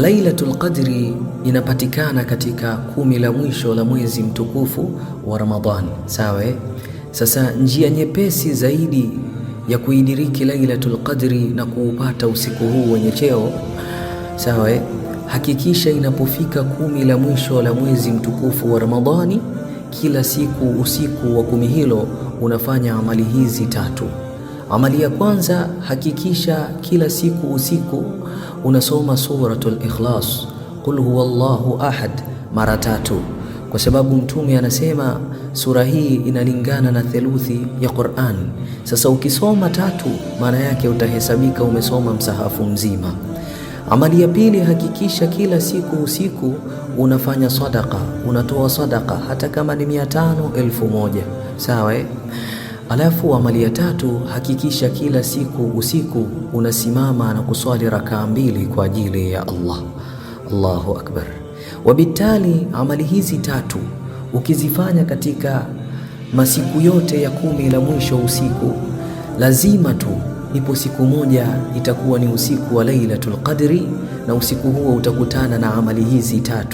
Lailatul Qadri inapatikana katika 10 la mwisho la mwezi mtukufu wa Ramadhani. Sawa? Sasa njia nyepesi zaidi ya kuidiriki Lailatul Qadri na kuupata usiku huu wenye cheo, sawa, hakikisha inapofika 10 la mwisho la mwezi mtukufu wa Ramadhani, kila siku usiku wa 10 hilo unafanya amali hizi 3. Amali ya kwanza, hakikisha kila siku usiku unasoma suratul Ikhlas, qul huwallahu ahad, mara 3, kwa sababu Mtume anasema sura hii inalingana na theluthi ya Qur'an. Sasa ukisoma 3, maana yake utahesabika umesoma msahafu mzima. Amali ya pili, hakikisha kila siku usiku unafanya sadaqa, unatoa sadaqa hata kama ni 500, 1000. Sawa? Alafu amali ya 3, hakikisha kila siku usiku unasimama na kuswali rakaa 2 kwa ajili ya Allah. Allahu akbar. Wabitali, amali hizi 3 ukizifanya katika masiku yote ya 10 la mwisho usiku, lazima tu ipo siku moja itakuwa ni usiku wa Lailatul Qadri, na usiku huo utakutana na amali hizi 3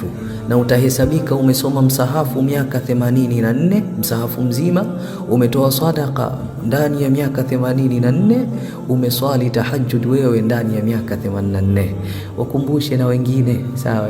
na utahesabika umesoma msahafu miaka 84, msahafu mzima, umetoa sadaqa ndani ya miaka 84, umeswali tahajjud wewe ndani ya miaka 84. Wakumbushe na wengine, sawa?